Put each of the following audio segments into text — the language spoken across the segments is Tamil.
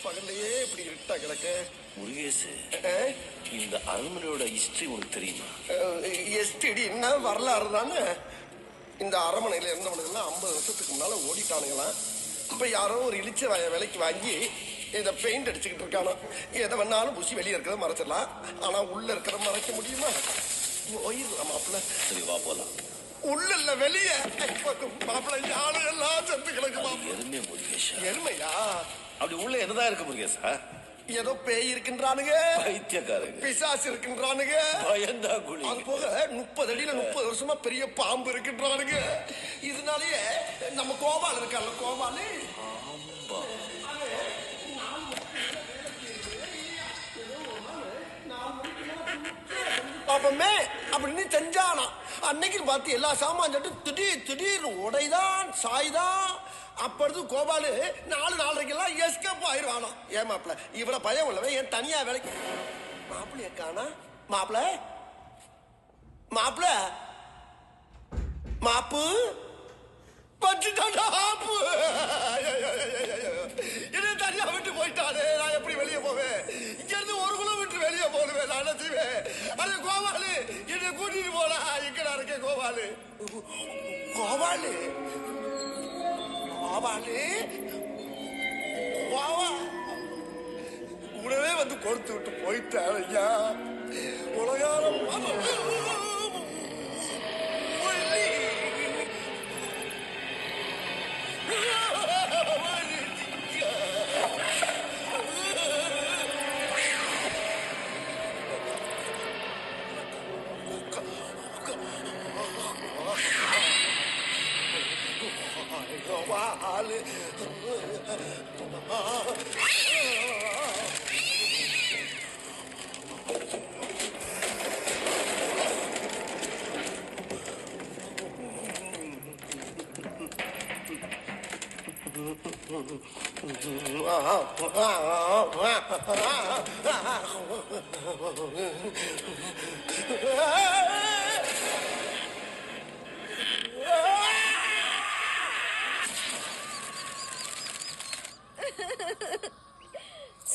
பகல்லையே இப்படி இருட்டா கிடக்க. முருகேசு, இந்த அரண்மனையோட ஹிஸ்டரி உனக்கு தெரியுமா? எஸ்டிடி என்ன வரலாறு தானே. இந்த அரண்மனையில இருந்தவனுங்கெல்லாம் 50 வருஷத்துக்கு முன்னால ஓடிட்டானுங்களாம். இப்ப யாரோ ஒரு இழிச்ச விலைக்கு வாங்கி இதை பெயிண்ட் அடிச்சுக்கிட்டு இருக்கானோ. எதை வேணாலும் பூசி வெளியே இருக்கிறத மறைச்சிடலாம், ஆனா உள்ள இருக்கிறத மறைக்க முடியுமா? போயிடலாம் மாப்பிள்ள. சரி வா போலாம். உள்ள இல்ல வெளியே. மாப்பிள்ள யாரும் எல்லாம் செத்து கிடக்குமா? எருமை முருகேஷா. எருமையா? அப்படி உள்ள என்னதான் இருக்கு முருகேசா? ஏதோ பேய் இருக்கின்றானுங்க, பைத்தியக்காரங்க, பிசாசு இருக்கின்றானுங்க, பயந்தா குழி. அது போக 30 அடியில 30 வருஷமா பெரிய பாம்பு இருக்கின்றானுங்க. இதனாலயே நம்ம கோபால் இருக்கால, கோபாலு பாப்பமே அப்படின்னு செஞ்சானா. அன்னைக்கு பார்த்து எல்லா சாமான் சட்டு திடீர்னு உடைதான் சாய்தான். அப்பொழுது கோபாலு 4:30 எஸ்கேப் ஆயிடுவானோ. ஏன் மாப்பிள்ள இவ்வளவு பயம் உள்ளவன் ஏன் தனியா வேலைக்கு? மாப்பிள்ளைய காணா. மாப்பிள்ள மாப்பிள்ள மாப்பு பச்சுட்டாப்பு. என்ன தனியா விட்டு போயிட்டானே, நான் எப்படி வெளியே போவேன்? இங்க இருந்து 1 கிலோமீட்டர் வெளியே போடுவேன். நான் என்ன செய்வேன்? அது கோபாலு என்னை கூட்டிட்டு போனா எங்கடா இருக்கேன்? கோபாலு கோபாலு கோபாலு உடனே வந்து கொடுத்து விட்டு போயிட்டான் ஐயா. உலகாரம்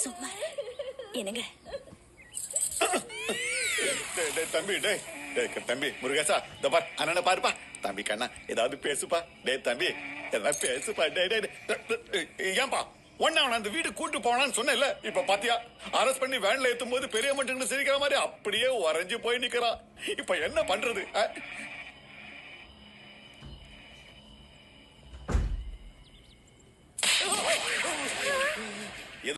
சும்மா என்னங்க தம்பி தம்பி முருகேசா இந்த பார் அண்ணனை பாருப்பா. தம்பி கண்ணா ஏதாவது பேசுப்பா. தம்பி ஏதாவது பேசுப்பா. ஏன்பா ஒன்னு அவன் அந்த வீடு கூட்டு போனான்னு சொன்னேன்ல, இப்ப பாத்தியா அரெஸ்ட் பண்ணி வேன்ல ஏத்தும் போது பெரிய மட்டும் சிரிக்கிற மாதிரி அப்படியே உறைஞ்சு போய் நிக்கிறான். இப்ப என்ன பண்றது?